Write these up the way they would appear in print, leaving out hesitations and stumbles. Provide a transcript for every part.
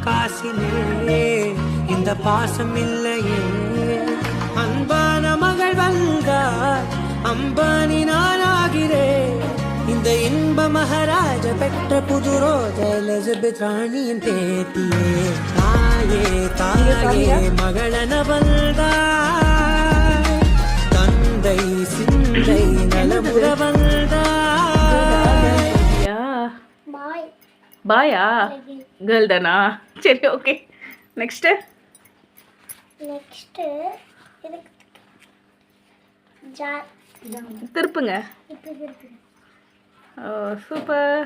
காசிலே இந்த பாசம் இல்லையே. அன்பான மகள் வந்தார், அம்பானி நானாகிறேன். இந்த இன்ப மகாராஜ பெற்ற புது ரோஜ எலிசபெத் ராணியின் பேத்தியே. தாயே தாயே மகளன வந்தார், தந்தை சிந்தை நலமுற வந்தார். பாயா கேர்ள் தானா? சரி, ஓகே. நெக்ஸ்ட் திருப்புங்க. சூப்பர்.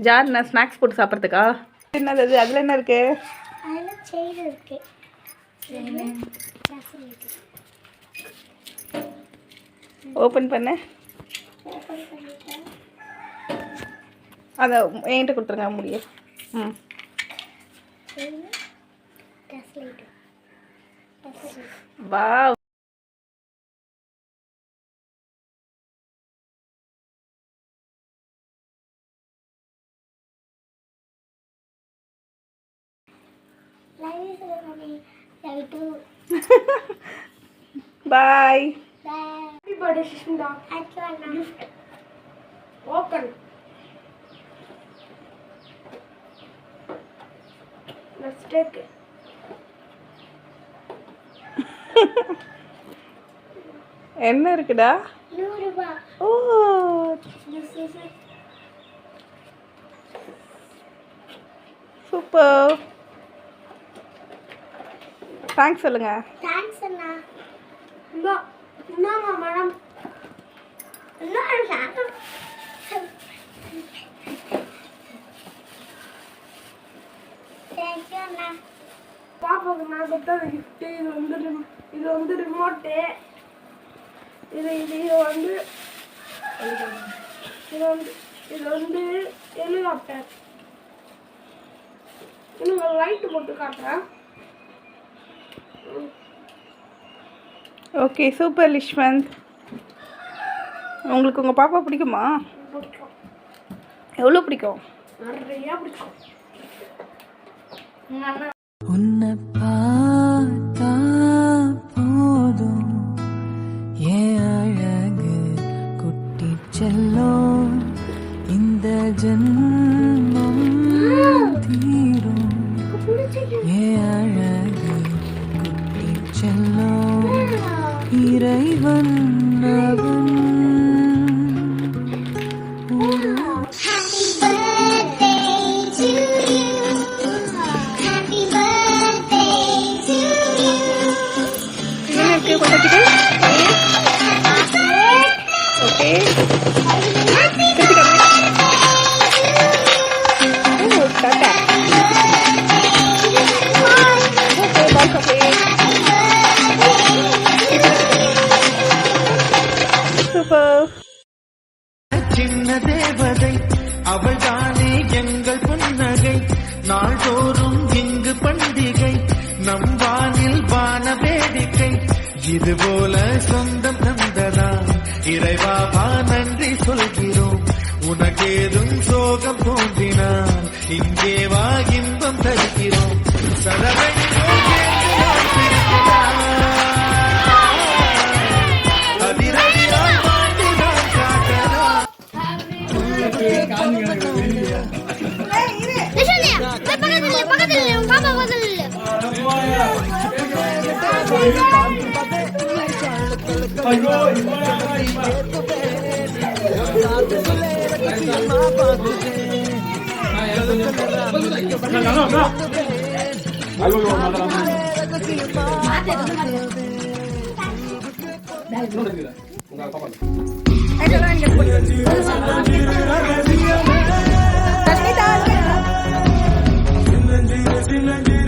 ஜார் என்ன ஸ்நாக்ஸ் போட்டு சாப்பிட்றதுக்கா? என்னது அது? அதில் என்ன இருக்கு? ஓப்பன் பண்ண. அதை என்கிட்ட கொடுத்துருங்க முடியும். Wow. Bye. Happy birthday, Shishmita. Gift. Open. Let's take it. என்ன இருக்குடா? 100 ரூபாய். ஓ, சூப்பர். தேங்க்ஸ் சொல்லுங்க. தேங்க்ஸ் அண்ணா. என்னம்மா மேடம்? என்ன தேங்க்யூ அண்ணா. பாப்பாவுக்கு நான் கொடுத்த கிஃப்ட்டு இது வந்து ரிமோட்டு. இது வந்து ஹெலிகாப்டர். இன்னும் லைட்டு போட்டு காட்டுறேன். Okay, super Lishwanth. உங்களுக்கு உங்கள் பாப்பா பிடிக்குமா? பிடிக்கும். எவ்வளோ பிடிக்கும்? நிறையா பிடிக்கும். உன்னை பார்த்தா போதும் ஏன் அழகு குட்டி செல்லும், இந்த ஜன்மம் தீரும். ஏன் அழகு குட்டி செல்லும், இறைவன் அவன். சின்ன தேவதை அவள் தானே எங்கள் புன்னகை. நாள்தோறும் இங்கு பண்டிகை, நம் வானில் வான வேடிக்கை. இதுபோல சொந்தம் தந்ததா இறைவாவா நன்றி சொல்கிறோம். உனக்கேதும் சோகம் தோன்றினால் இங்கே வா இன்பம் தருகிறோம். சதவை Rashmita.